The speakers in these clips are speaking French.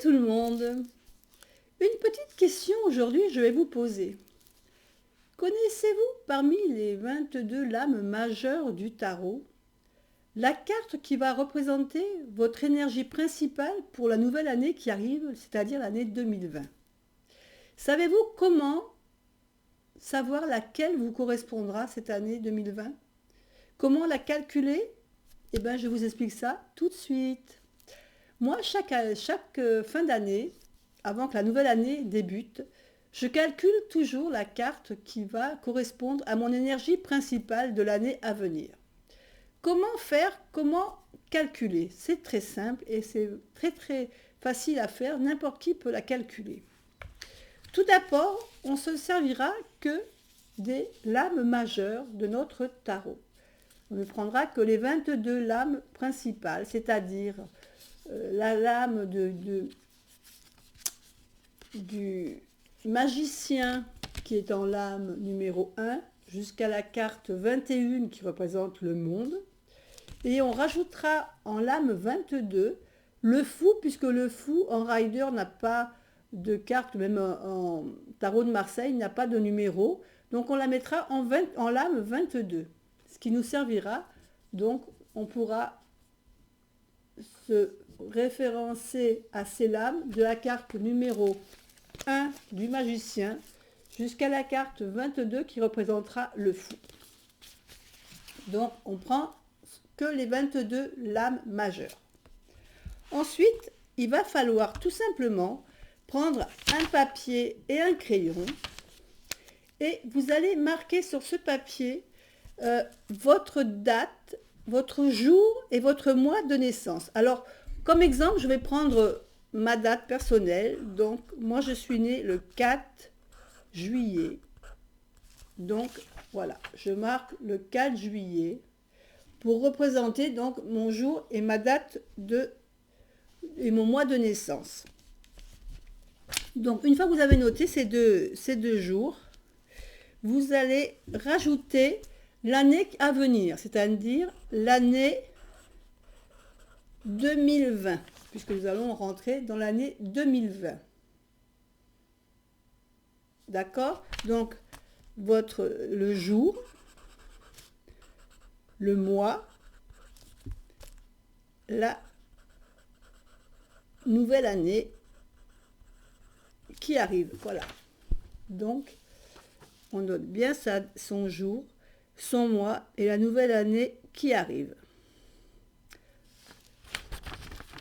tout le monde. Une petite question aujourd'hui je vais vous poser. Connaissez-vous parmi les 22 lames majeures du tarot la carte qui va représenter votre énergie principale pour la nouvelle année qui arrive, c'est-à-dire l'année 2020? Savez-vous comment savoir laquelle vous correspondra cette année 2020? Comment la calculer? Eh bien, je vous explique ça tout de suite. Moi, chaque fin d'année, avant que la nouvelle année débute, je calcule toujours la carte qui va correspondre à mon énergie principale de l'année à venir. Comment faire? Comment calculer? C'est très simple et c'est très facile à faire. N'importe qui peut la calculer. Tout d'abord, on se servira que des lames majeures de notre tarot. On ne prendra que les 22 lames principales, c'est-à-dire la lame du magicien qui est en lame numéro 1 jusqu'à la carte 21 qui représente le monde. Et on rajoutera en lame 22 le fou, puisque le fou en rider n'a pas de carte, même en tarot de Marseille, n'a pas de numéro. Donc on la mettra en lame 22. Ce qui nous servira, donc on pourra se référencer à ces lames de la carte numéro 1 du magicien jusqu'à la carte 22 qui représentera le fou. Donc on prend que les 22 lames majeures. Ensuite, il va falloir tout simplement prendre un papier et un crayon et vous allez marquer sur ce papier votre date, votre jour et votre mois de naissance. Alors, comme exemple, je vais prendre ma date personnelle. Donc, moi, je suis née le 4 juillet. Donc, voilà, je marque le 4 juillet pour représenter donc mon jour et ma date et mon mois de naissance. Donc, une fois que vous avez noté ces deux jours, vous allez rajouter l'année à venir, c'est-à-dire l'année 2020, puisque nous allons rentrer dans l'année 2020. D'accord? Donc, le jour, le mois, la nouvelle année qui arrive. Voilà. Donc, on note bien son jour, son mois et la nouvelle année qui arrive.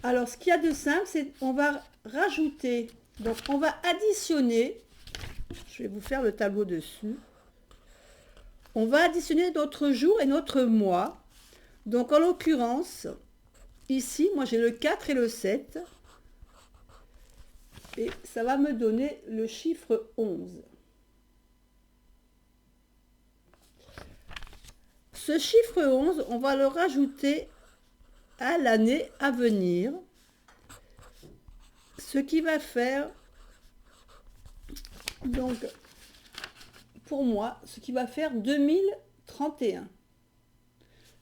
Alors, ce qu'il y a de simple, c'est qu'on va rajouter, donc on va additionner, je vais vous faire le tableau dessus, on va additionner notre jour et notre mois. Donc, en l'occurrence, ici, moi j'ai le 4 et le 7, et ça va me donner le chiffre 11. Ce chiffre 11, on va le rajouter à l'année à venir, ce qui va faire, donc, pour moi, ce qui va faire 2031.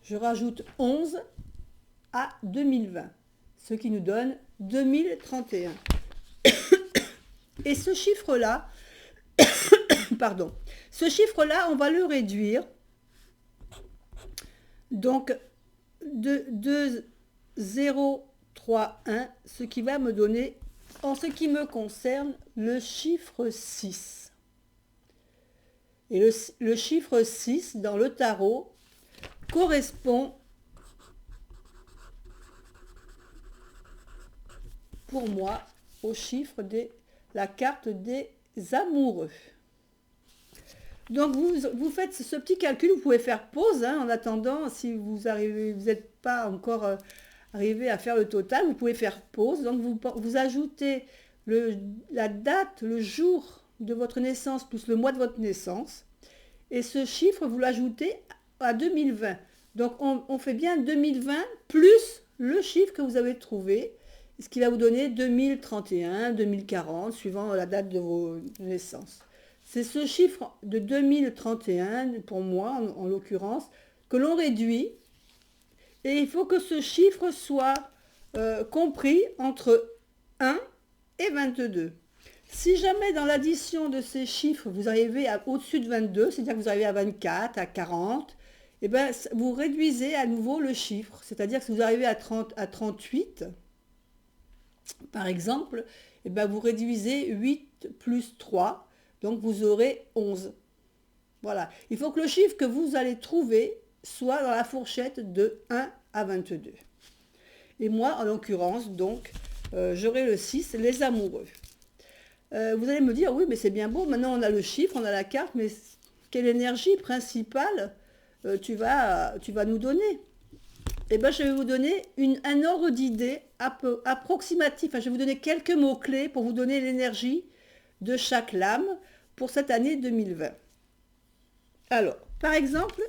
Je rajoute 11 à 2020, ce qui nous donne 2031. Et ce chiffre-là, pardon, ce chiffre-là, on va le réduire, donc, de 2031, ce qui va me donner, en ce qui me concerne, le chiffre 6. Et le chiffre 6 dans le tarot correspond pour moi au chiffre de la carte des amoureux. Donc vous faites ce petit calcul, vous pouvez faire pause en attendant, si vous n'êtes pas encore arrivé à faire le total, vous pouvez faire pause. Donc vous ajoutez la date, le jour de votre naissance plus le mois de votre naissance. Et ce chiffre, vous l'ajoutez à 2020. Donc on fait bien 2020 plus le chiffre que vous avez trouvé, ce qui va vous donner 2031, 2040, suivant la date de vos naissances. C'est ce chiffre de 2031, pour moi en l'occurrence, que l'on réduit. Et il faut que ce chiffre soit compris entre 1 et 22. Si jamais dans l'addition de ces chiffres, vous arrivez au-dessus de 22, c'est-à-dire que vous arrivez à 24, à 40, eh ben, vous réduisez à nouveau le chiffre. C'est-à-dire que si vous arrivez à 30, à 38, par exemple, eh ben, vous réduisez 8 plus 3, donc vous aurez 11. Voilà. Il faut que le chiffre que vous allez trouver soit dans la fourchette de 1 à 22. Et moi, en l'occurrence, donc, j'aurai le 6, les amoureux. Vous allez me dire, oui, mais c'est bien beau, maintenant on a le chiffre, on a la carte, mais quelle énergie principale tu vas nous donner? Eh bien, je vais vous donner un ordre d'idée approximatif. Enfin, je vais vous donner quelques mots-clés pour vous donner l'énergie de chaque lame pour cette année 2020. Alors, par exemple,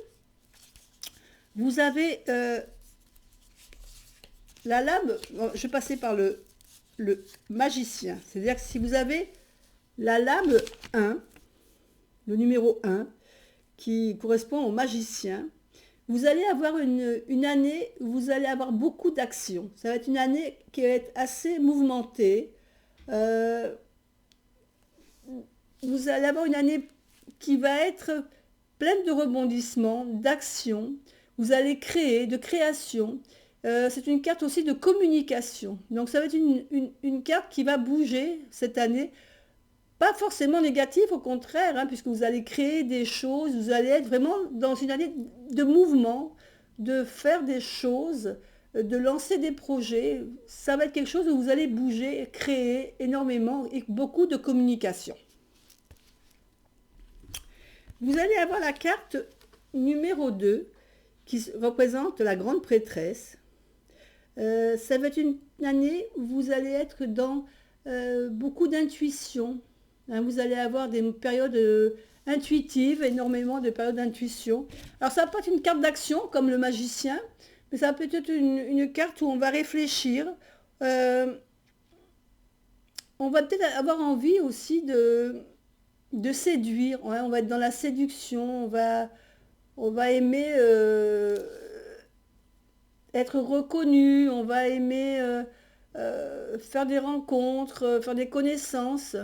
vous avez la lame, je vais passer par le magicien. C'est-à-dire que si vous avez la lame 1, le numéro 1, qui correspond au magicien, vous allez avoir une année où vous allez avoir beaucoup d'actions. Ça va être une année qui va être assez mouvementée. Vous allez avoir une année qui va être pleine de rebondissements, d'actions. Vous allez créer, de création. C'est une carte aussi de communication. Donc ça va être une carte qui va bouger cette année. Pas forcément négatif, au contraire, hein, puisque vous allez créer des choses, vous allez être vraiment dans une année de mouvement, de faire des choses, de lancer des projets. Ça va être quelque chose où vous allez bouger, créer énormément et beaucoup de communication. Vous allez avoir la carte numéro 2 qui représente la grande prêtresse. Ça va être une année où vous allez être dans beaucoup d'intuition. Hein, vous allez avoir des périodes intuitives, énormément de périodes d'intuition. Alors ça va pas être une carte d'action comme le magicien, mais ça peut être une carte où on va réfléchir. On va peut-être avoir envie aussi de séduire. Hein, on va être dans la séduction, on va aimer être reconnu, on va aimer faire des rencontres, faire des connaissances.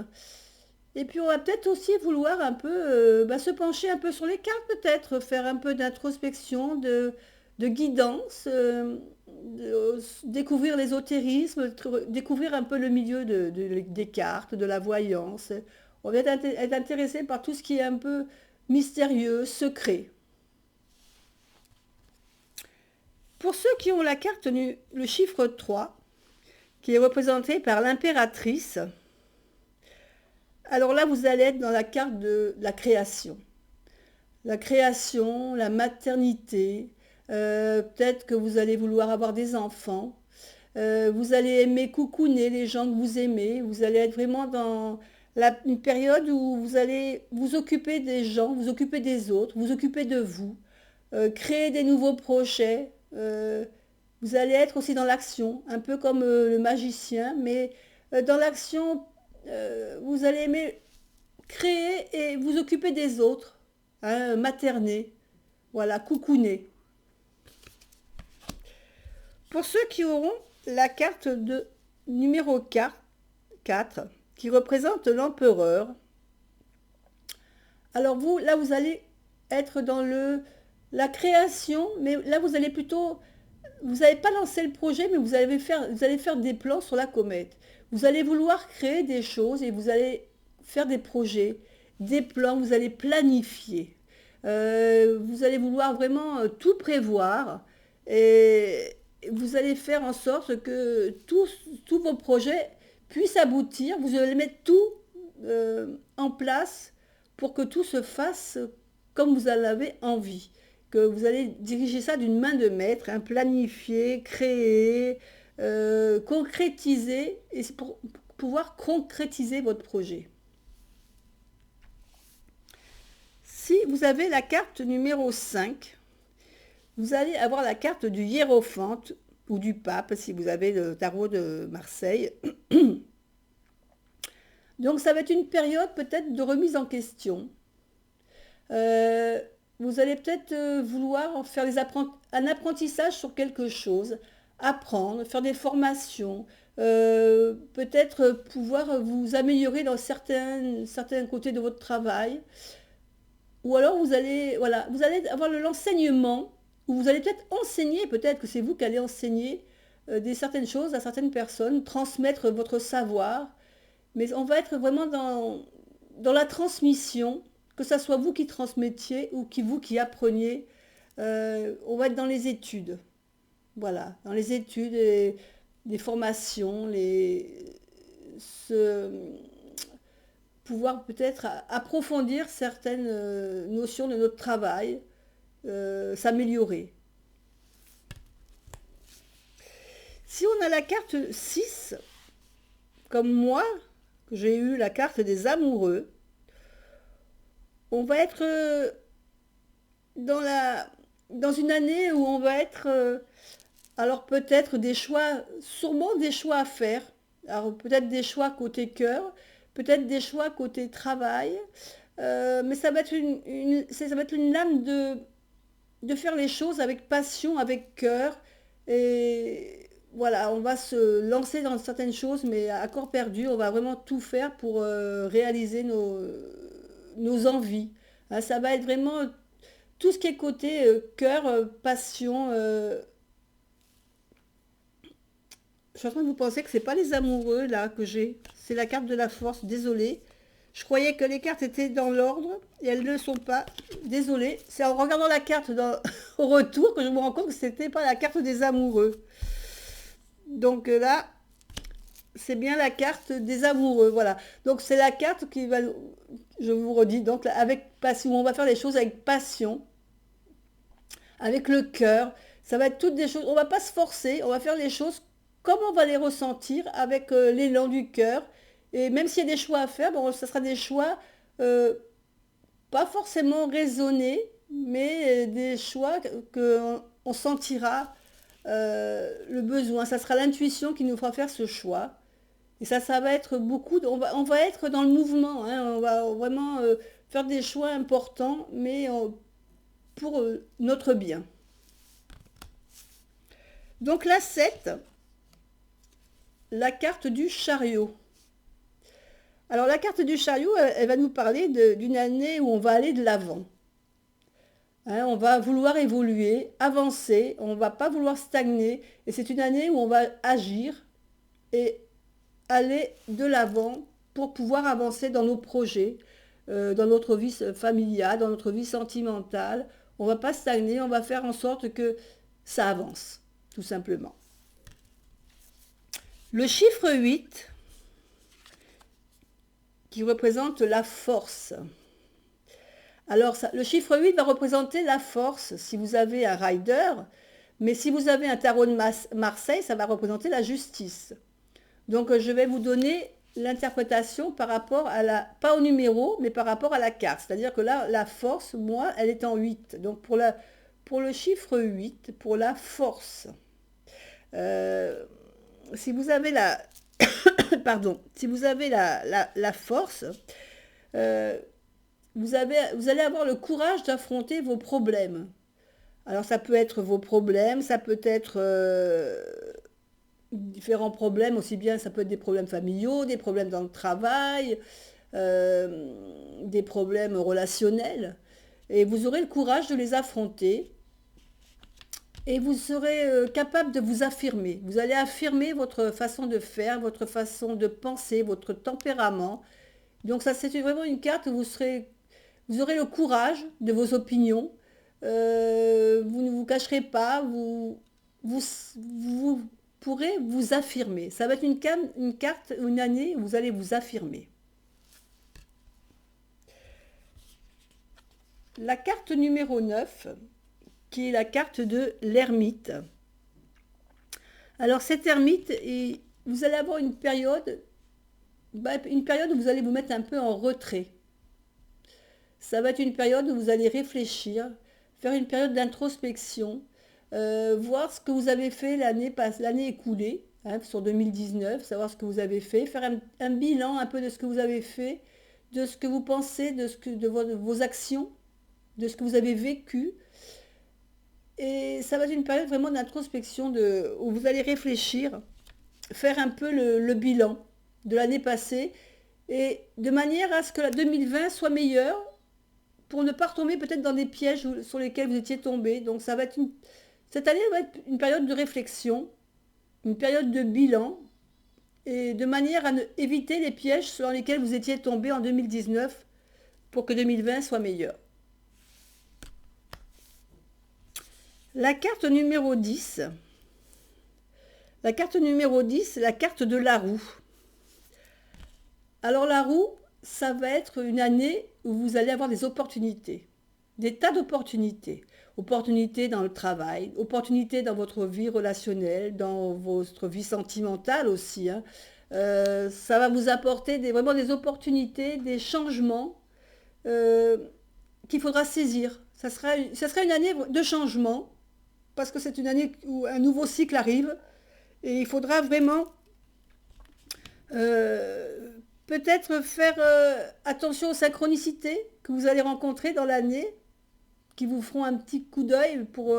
Et puis on va peut-être aussi vouloir un peu se pencher un peu sur les cartes, peut-être, faire un peu d'introspection, de guidance, découvrir l'ésotérisme, découvrir un peu le milieu des cartes, de la voyance. On va être intéressé par tout ce qui est un peu mystérieux, secret. Pour ceux qui ont la carte, le chiffre 3, qui est représenté par l'impératrice, alors là, vous allez être dans la carte de la création. La création, la maternité, peut-être que vous allez vouloir avoir des enfants, vous allez aimer coucouner les gens que vous aimez, vous allez être vraiment dans une période où vous allez vous occuper des gens, vous occuper des autres, vous occuper de vous, créer des nouveaux projets. Vous allez être aussi dans l'action, un peu comme le magicien, mais dans l'action, vous allez aimer créer et vous occuper des autres, hein, materner, voilà, coucouner. Pour ceux qui auront la carte de numéro 4, qui représente l'empereur, alors vous, là, vous allez être dans la création, mais là, vous allez plutôt... Vous n'allez pas lancer le projet, mais vous allez faire des plans sur la comète. Vous allez vouloir créer des choses et vous allez faire des projets, des plans, vous allez planifier. Vous allez vouloir vraiment tout prévoir et vous allez faire en sorte que tous vos projets puissent aboutir. Vous allez mettre tout en place pour que tout se fasse comme vous en avez envie. Que vous allez diriger ça d'une main de maître, hein, planifier, créer, concrétiser, et c'est pour pouvoir concrétiser votre projet. Si vous avez la carte numéro 5, vous allez avoir la carte du hiérophante ou du pape, si vous avez le tarot de Marseille. Donc ça va être une période peut-être de remise en question. Vous allez peut-être vouloir faire un apprentissage sur quelque chose, apprendre, faire des formations, peut-être pouvoir vous améliorer dans certains côtés de votre travail. Ou alors vous allez, voilà, vous allez avoir l'enseignement, ou vous allez peut-être enseigner, peut-être que c'est vous qui allez enseigner des certaines choses à certaines personnes, transmettre votre savoir, mais on va être vraiment dans la transmission, que ce soit vous qui transmettiez ou vous qui appreniez. On va être dans les études, voilà, dans les études, les formations, se- pouvoir peut-être approfondir certaines notions de notre travail, s'améliorer. Si on a la carte 6, comme moi, que j'ai eu la carte des amoureux, on va être dans dans une année où on va être, alors peut-être des choix, sûrement des choix à faire. Alors peut-être des choix côté cœur, peut-être des choix côté travail, mais ça va être ça va être une lame de faire les choses avec passion, avec cœur. Et voilà, on va se lancer dans certaines choses, mais à corps perdu, on va vraiment tout faire pour réaliser nos envies. Hein, ça va être vraiment tout ce qui est côté cœur, passion. Je suis en train de vous penser que c'est pas les amoureux là que j'ai. C'est la carte de la force, désolée. Je croyais que les cartes étaient dans l'ordre et elles ne le sont pas. Désolée. C'est en regardant la carte au retour que je me rends compte que c'était pas la carte des amoureux. Donc là, c'est bien la carte des amoureux. Voilà. Donc c'est la carte qui va, je vous redis, donc avec passion. On va faire les choses avec passion, avec le cœur. Ça va être toutes des choses. On va pas se forcer. On va faire les choses comme on va les ressentir avec l'élan du cœur. Et même s'il y a des choix à faire, bon, ça sera des choix euh, pas forcément raisonnés, mais des choix que on sentira le besoin. Ça sera l'intuition qui nous fera faire ce choix. Et ça va être beaucoup. On va être dans le mouvement. Hein. On va vraiment faire des choix importants, mais pour notre bien. Donc la 7, la carte du chariot. Alors la carte du chariot, elle va nous parler d'une année où on va aller de l'avant. Hein, on va vouloir évoluer, avancer, on ne va pas vouloir stagner. Et c'est une année où on va agir et aller de l'avant pour pouvoir avancer dans nos projets, dans notre vie familiale, dans notre vie sentimentale. On ne va pas stagner, on va faire en sorte que ça avance, tout simplement. Le chiffre 8, qui représente la force. Alors, le chiffre 8 va représenter la force si vous avez un rider, mais si vous avez un tarot de Marseille, ça va représenter la justice. Donc, je vais vous donner l'interprétation par rapport pas au numéro, mais par rapport à la carte. C'est-à-dire que là, la force, moi, elle est en 8. Donc, pour le chiffre 8, pour la force, euh, si vous avez pardon, si vous avez la force, euh, vous allez avoir le courage d'affronter vos problèmes. Alors ça peut être vos problèmes, ça peut être différents problèmes, aussi bien ça peut être des problèmes familiaux, des problèmes dans le travail, des problèmes relationnels. Et vous aurez le courage de les affronter et vous serez capable de vous affirmer. Vous allez affirmer votre façon de faire, votre façon de penser, votre tempérament. Donc ça, c'est vraiment une carte où vous aurez le courage de vos opinions. Vous ne vous cacherez pas, vous pourrez vous affirmer. Ça va être une carte, une année où vous allez vous affirmer. La carte numéro 9, qui est la carte de l'ermite. Alors cette ermite, vous allez avoir une période où vous allez vous mettre un peu en retrait. Ça va être une période où vous allez réfléchir, faire une période d'introspection, voir ce que vous avez fait l'année écoulée, hein, sur 2019, savoir ce que vous avez fait, faire un bilan un peu de ce que vous avez fait, de ce que vous pensez, de vos actions, de ce que vous avez vécu. Et ça va être une période vraiment d'introspection où vous allez réfléchir, faire un peu le bilan de l'année passée et de manière à ce que la 2020 soit meilleure pour ne pas retomber peut-être dans des pièges sur lesquels vous étiez tombé. Donc ça va être cette année va être une période de réflexion, une période de bilan et de manière à éviter les pièges sur lesquels vous étiez tombé en 2019 pour que 2020 soit meilleur. La carte numéro 10. La carte numéro 10, c'est la carte de la roue. Alors la roue, ça va être une année où vous allez avoir des opportunités, des tas d'opportunités. Opportunités dans le travail, opportunités dans votre vie relationnelle, dans votre vie sentimentale aussi. Hein. Ça va vous apporter vraiment des opportunités, des changements qu'il faudra saisir. Ça sera une année de changement, parce que c'est une année où un nouveau cycle arrive, et il faudra vraiment peut-être faire attention aux synchronicités que vous allez rencontrer dans l'année, qui vous feront un petit coup d'œil pour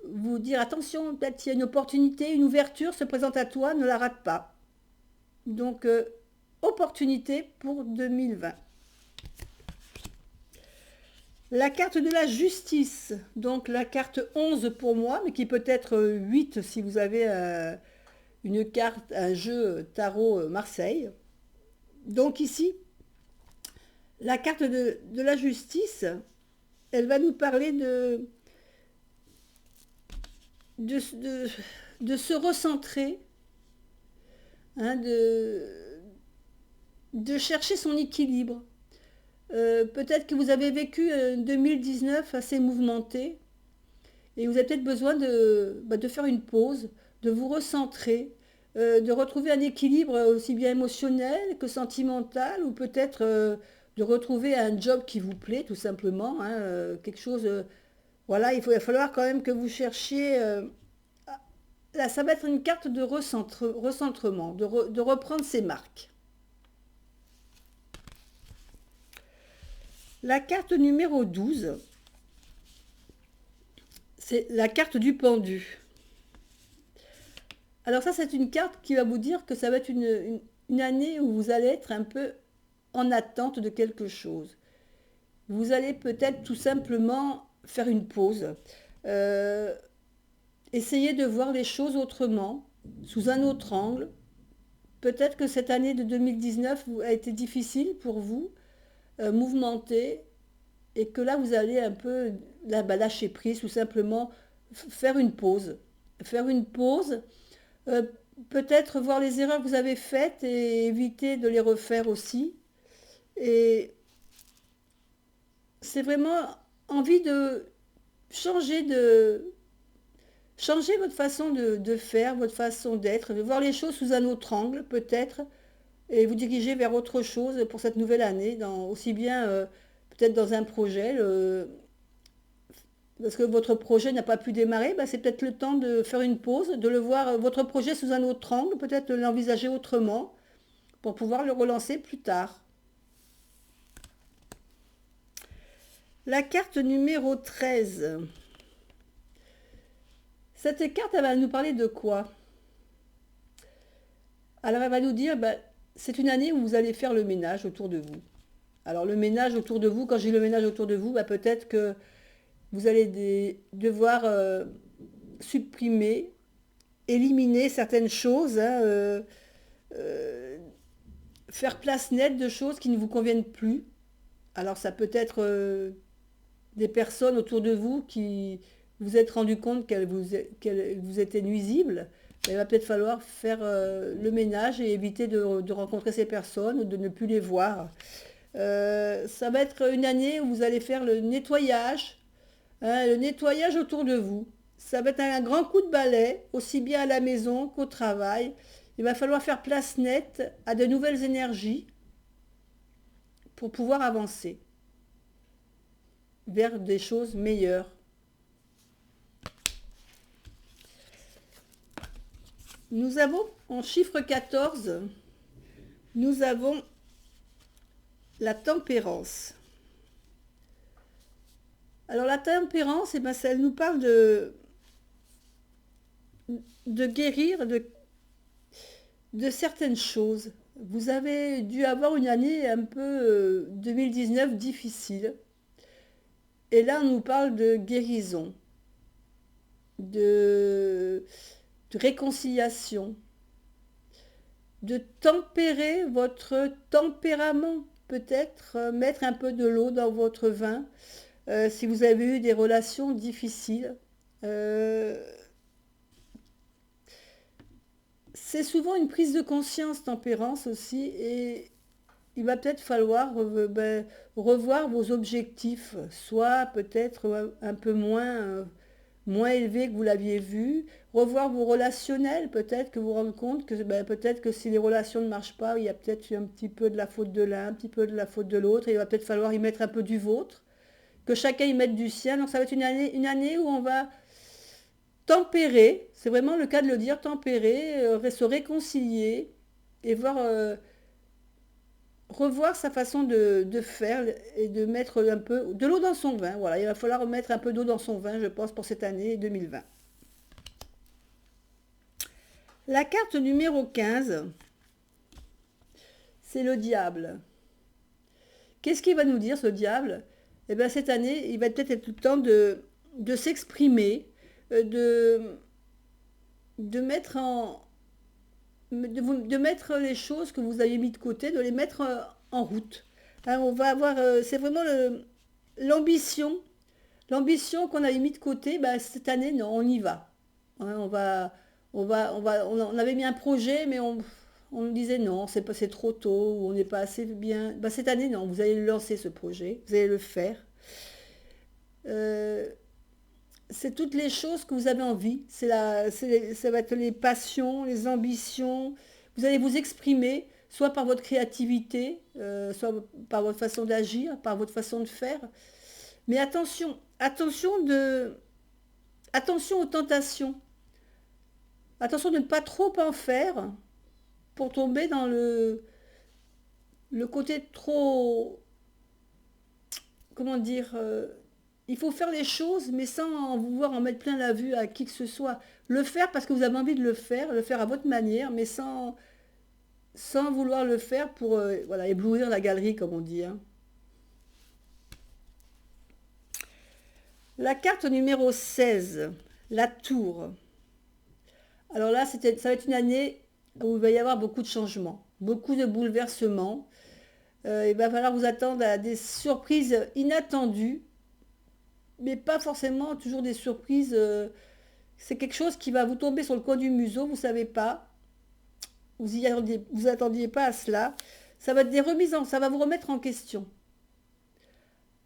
vous dire attention, peut-être il y a une opportunité, une ouverture se présente à toi, ne la rate pas. Donc, opportunité pour 2020. La carte de la justice, donc la carte 11 pour moi, mais qui peut être 8 si vous avez une carte, un jeu tarot Marseille. Donc ici, la carte de la justice, elle va nous parler de se recentrer, hein, de chercher son équilibre. Peut-être que vous avez vécu 2019 assez mouvementé et vous avez peut-être besoin de faire une pause, de vous recentrer, de retrouver un équilibre aussi bien émotionnel que sentimental ou peut-être de retrouver un job qui vous plaît tout simplement, hein, quelque chose. Voilà, il va falloir quand même que vous cherchiez. Là, ça va être une carte de recentrement, de reprendre ses marques. La carte numéro 12, c'est la carte du pendu. Alors ça, c'est une carte qui va vous dire que ça va être une année où vous allez être un peu en attente de quelque chose. Vous allez peut-être tout simplement faire une pause. Essayez de voir les choses autrement, sous un autre angle. Peut-être que cette année de 2019 a été difficile pour vous, mouvementée, et que là vous allez un peu lâcher prise, tout simplement faire une pause. Faire une pause, peut-être voir les erreurs que vous avez faites et éviter de les refaire aussi. Et c'est vraiment envie de changer votre façon de faire, votre façon d'être, de voir les choses sous un autre angle peut-être, et vous diriger vers autre chose pour cette nouvelle année, aussi bien peut-être dans un projet, parce que votre projet n'a pas pu démarrer, c'est peut-être le temps de faire une pause, de le voir, votre projet sous un autre angle, peut-être l'envisager autrement, pour pouvoir le relancer plus tard. La carte numéro 13. Cette carte, elle va nous parler de quoi? Alors, elle va nous dire, c'est une année où vous allez faire le ménage autour de vous. Alors, le ménage autour de vous, quand j'ai le ménage autour de vous, peut-être que vous allez devoir supprimer, éliminer certaines choses, hein, faire place nette de choses qui ne vous conviennent plus. Alors, ça peut être des personnes autour de vous qui vous êtes rendu compte qu'elles vous étaient nuisibles. Il va peut-être falloir faire le ménage et éviter de rencontrer ces personnes ou de ne plus les voir. Ça va être une année où vous allez faire le nettoyage, hein, le nettoyage autour de vous. Ça va être un grand coup de balai, aussi bien à la maison qu'au travail. Il va falloir faire place nette à de nouvelles énergies pour pouvoir avancer vers des choses meilleures. Nous avons en chiffre 14, nous avons la tempérance. Alors la tempérance, eh ben, ça, elle nous parle de guérir de certaines choses. Vous avez dû avoir une année un peu 2019 difficile. Et là, on nous parle de guérison, de, de réconciliation, de tempérer votre tempérament. Peut-être mettre un peu de l'eau dans votre vin si vous avez eu des relations difficiles. Euh, c'est souvent une prise de conscience, tempérance aussi, et il va peut-être falloir revoir vos objectifs, soit peut-être un peu moins élevés que vous l'aviez vu, revoir vos relationnels, peut-être que vous vous rendez compte que peut-être que si les relations ne marchent pas, il y a peut-être un petit peu de la faute de l'un, un petit peu de la faute de l'autre, et il va peut-être falloir y mettre un peu du vôtre, que chacun y mette du sien. Donc ça va être une année où on va tempérer, c'est vraiment le cas de le dire, tempérer, se réconcilier et revoir sa façon de faire et de mettre un peu de l'eau dans son vin. Voilà, il va falloir mettre un peu d'eau dans son vin, je pense, pour cette année 2020. La carte numéro 15, c'est le diable. Qu'est-ce qu'il va nous dire, ce diable? Eh bien, cette année, il va peut-être être le temps de s'exprimer, de, de mettre de mettre les choses que vous avez mis de côté, de les mettre en route. Hein, on va avoir, c'est vraiment l'ambition, l'ambition qu'on avait mis de côté. Bah, cette année, non, on y va. Hein, on avait mis un projet, mais on nous disait non, c'est trop tôt, ou on n'est pas assez bien. Bah, cette année, non, vous allez le lancer ce projet, vous allez le faire. Euh, c'est toutes les choses que vous avez envie. Ça va être les passions, les ambitions. Vous allez vous exprimer, soit par votre créativité, soit par votre façon d'agir, par votre façon de faire. Mais attention aux tentations. Attention de ne pas trop en faire pour tomber dans le côté trop, comment dire, il faut faire les choses, mais sans vouloir en mettre plein la vue à qui que ce soit. Le faire parce que vous avez envie de le faire à votre manière, mais sans vouloir le faire pour voilà, éblouir la galerie, comme on dit. Hein. La carte numéro 16, la tour. Alors là, ça va être une année où il va y avoir beaucoup de changements, beaucoup de bouleversements. Il va falloir vous attendre à des surprises inattendues, mais pas forcément toujours des surprises. C'est quelque chose qui va vous tomber sur le coin du museau, vous ne savez pas, vous attendiez pas à cela. Ça va être ça va vous remettre en question.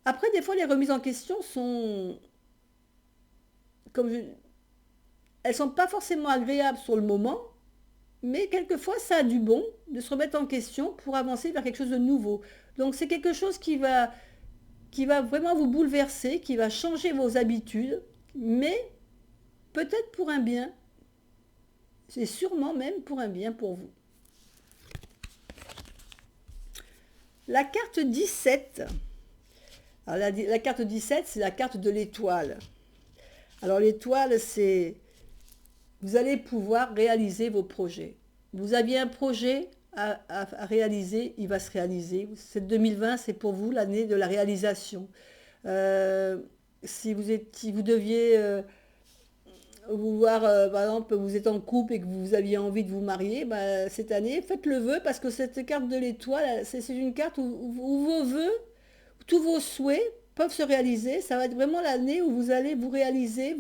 Après, des fois, les remises en question sont, comme je- elles sont pas forcément agréables sur le moment, mais quelquefois, ça a du bon de se remettre en question pour avancer vers quelque chose de nouveau. Donc, c'est quelque chose qui va vraiment vous bouleverser, qui va changer vos habitudes, mais peut-être pour un bien, c'est sûrement même pour un bien pour vous. La carte 17. Alors la carte 17, c'est la carte de l'étoile. Alors l'étoile, c'est vous allez pouvoir réaliser vos projets. Vous aviez un projet à réaliser, il va se réaliser. Cette 2020, c'est pour vous l'année de la réalisation. Euh, si vous deviez vouloir, par exemple, vous êtes en couple et que vous aviez envie de vous marier, bah, cette année, faites le vœu parce que cette carte de l'étoile, c'est une carte où vos vœux, tous vos souhaits peuvent se réaliser. Ça va être vraiment l'année où vous allez vous réaliser,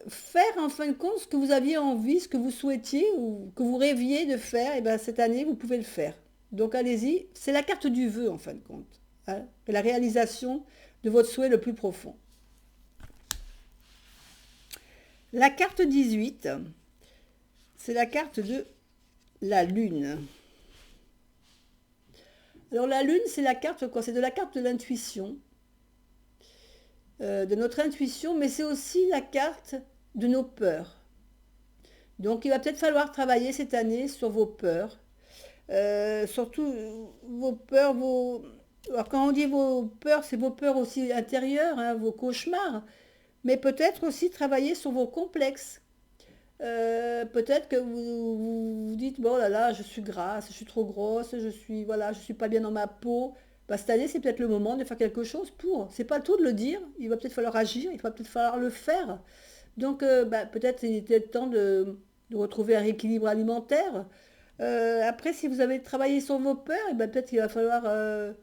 faire en fin de compte ce que vous aviez envie, ce que vous souhaitiez ou que vous rêviez de faire. Et ben cette année, vous pouvez le faire. Donc allez-y, c'est la carte du vœu en fin de compte. Hein, la réalisation de votre souhait le plus profond. La carte 18, c'est la carte de la lune. Alors la lune, c'est la carte quoi? C'est de la carte de l'intuition, de notre intuition, mais c'est aussi la carte de nos peurs. Donc il va peut-être falloir travailler cette année sur vos peurs, surtout vos peurs, alors quand on dit vos peurs, c'est vos peurs aussi intérieures, hein, vos cauchemars, mais peut-être aussi travailler sur vos complexes. Peut-être que vous dites, bon là là, je suis grasse, je suis trop grosse, je suis, voilà, je suis pas bien dans ma peau. Bah, cette année, c'est peut-être le moment de faire quelque chose pour. C'est pas le tout de le dire, il va peut-être falloir agir, il va peut-être falloir le faire. Donc, bah, peut-être il était temps de retrouver un équilibre alimentaire. Après, si vous avez travaillé sur vos peurs, eh ben, peut-être qu'il va falloir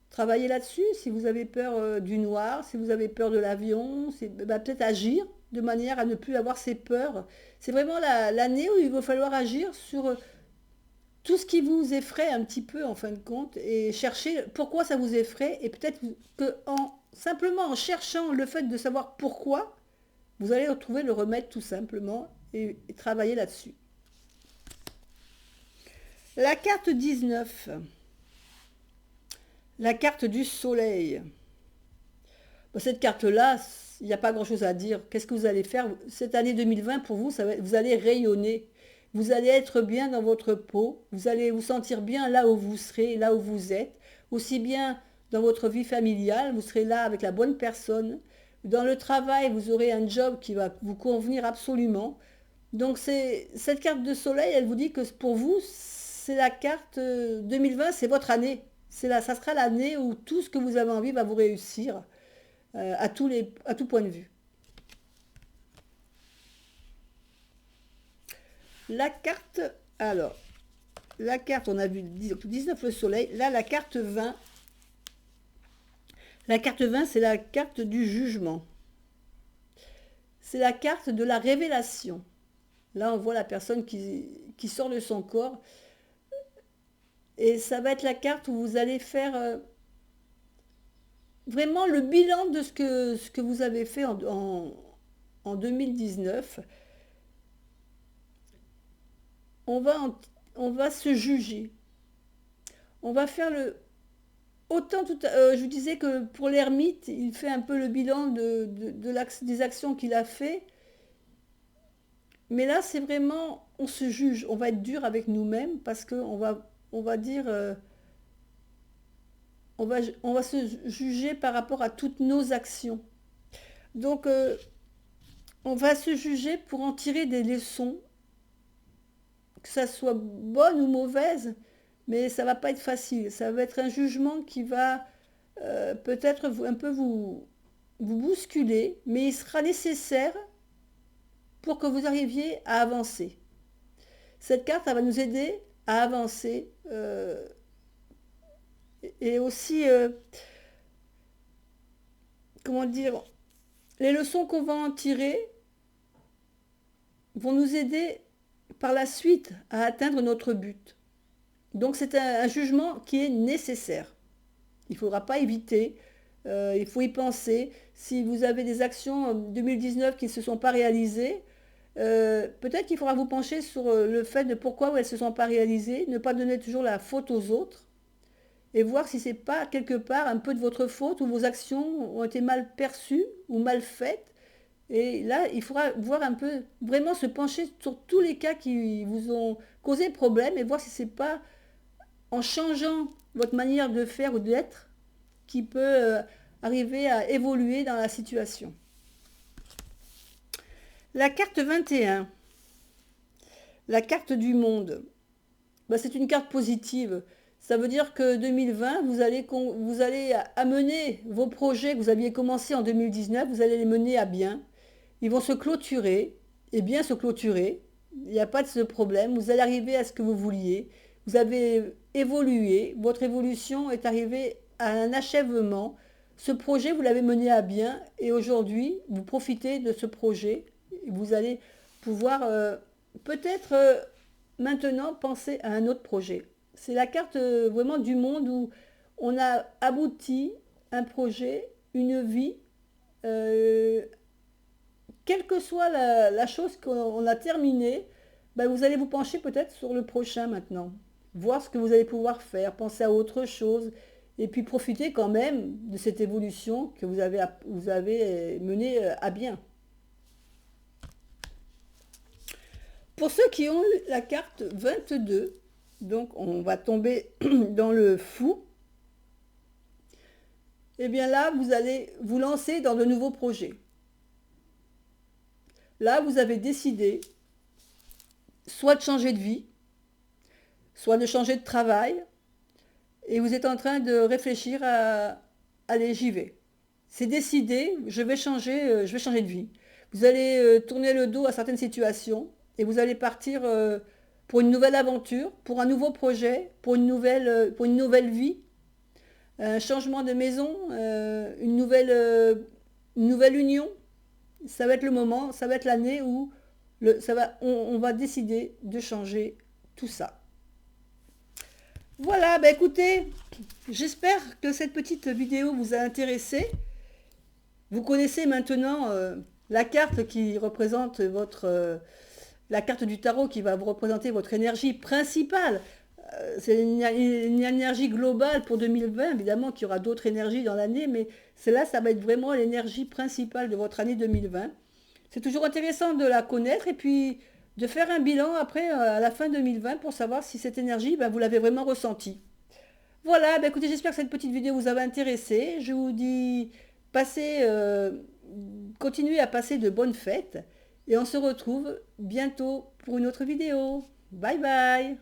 travailler là-dessus. Si vous avez peur du noir, si vous avez peur de l'avion, bah, peut-être agir de manière à ne plus avoir ces peurs. C'est vraiment l'année où il va falloir agir sur tout ce qui vous effraie un petit peu en fin de compte et chercher pourquoi ça vous effraie et peut-être que simplement en cherchant le fait de savoir pourquoi, vous allez retrouver le remède tout simplement et travailler là-dessus. La carte 19, la carte du soleil. Bon, cette carte-là, il n'y a pas grand-chose à dire. Qu'est-ce que vous allez faire? Cette année 2020, pour vous, vous allez rayonner. Vous allez être bien dans votre peau. Vous allez vous sentir bien là où vous serez, là où vous êtes. Aussi bien dans votre vie familiale, vous serez là avec la bonne personne. Dans le travail, vous aurez un job qui va vous convenir absolument. Donc cette carte de soleil, elle vous dit que pour vous, c'est la carte 2020, c'est votre année. Ça sera l'année où tout ce que vous avez envie va vous réussir à tout point de vue. La carte, alors, la carte, on a vu 19 le soleil. Là, la carte 20. La carte 20, c'est la carte du jugement. C'est la carte de la révélation. Là, on voit la personne qui sort de son corps. Et ça va être la carte où vous allez faire vraiment le bilan de ce que vous avez fait en 2019. On va, on va se juger. On va faire le... je vous disais que pour l'ermite, il fait un peu le bilan des actions qu'il a fait. Mais là, c'est vraiment, on se juge. On va être dur avec nous-mêmes parce on va dire... on va se juger par rapport à toutes nos actions. Donc, on va se juger pour en tirer des leçons, que ça soit bonne ou mauvaise, mais ça va pas être facile. Ça va être un jugement qui va peut-être un peu vous bousculer, mais il sera nécessaire pour que vous arriviez à avancer. Cette carte, elle va nous aider à avancer et aussi, comment dire, les leçons qu'on va en tirer vont nous aider par la suite à atteindre notre but. Donc c'est un jugement qui est nécessaire. Il ne faudra pas éviter, il faut y penser. Si vous avez des actions en 2019 qui ne se sont pas réalisées, peut-être qu'il faudra vous pencher sur le fait de pourquoi elles ne se sont pas réalisées, ne pas donner toujours la faute aux autres, et voir si ce n'est pas quelque part un peu de votre faute ou vos actions ont été mal perçues ou mal faites. Et là, il faudra voir un peu, vraiment se pencher sur tous les cas qui vous ont causé problème et voir si ce n'est pas en changeant votre manière de faire ou d'être qui peut arriver à évoluer dans la situation. La carte 21, la carte du monde, ben, c'est une carte positive. Ça veut dire que 2020, vous allez amener vos projets que vous aviez commencés en 2019, vous allez les mener à bien. Ils vont se clôturer, et bien se clôturer. Il n'y a pas de ce problème. Vous allez arriver à ce que vous vouliez. Vous avez évolué. Votre évolution est arrivée à un achèvement. Ce projet, vous l'avez mené à bien. Et aujourd'hui, vous profitez de ce projet. Vous allez pouvoir peut-être maintenant penser à un autre projet. C'est la carte vraiment du monde où on a abouti un projet, une vie. Quelle que soit la chose qu'on a terminée, ben vous allez vous pencher peut-être sur le prochain maintenant. Voir ce que vous allez pouvoir faire, penser à autre chose, et puis profiter quand même de cette évolution que vous avez menée à bien. Pour ceux qui ont eu la carte 22, donc on va tomber dans le fou. eh bien là, vous allez vous lancer dans de nouveaux projets. Là, vous avez décidé soit de changer de vie, soit de changer de travail, et vous êtes en train de réfléchir à allez, j'y vais. C'est décidé, je vais changer de vie. Vous allez tourner le dos à certaines situations et vous allez partir pour une nouvelle aventure, pour un nouveau projet, pour une nouvelle vie, un changement de maison, une nouvelle union. Ça va être le moment, ça va être l'année où on va décider de changer tout ça. Voilà, bah écoutez, j'espère que cette petite vidéo vous a intéressé. Vous connaissez maintenant la carte qui représente la carte du tarot qui va vous représenter votre énergie principale. C'est une énergie globale pour 2020, évidemment qu'il y aura d'autres énergies dans l'année, mais celle-là, ça va être vraiment l'énergie principale de votre année 2020. C'est toujours intéressant de la connaître et puis de faire un bilan après à la fin 2020 pour savoir si cette énergie, ben, vous l'avez vraiment ressentie. Voilà, ben écoutez, j'espère que cette petite vidéo vous avait intéressé. Je vous dis, continuez à passer de bonnes fêtes et on se retrouve bientôt pour une autre vidéo. Bye bye!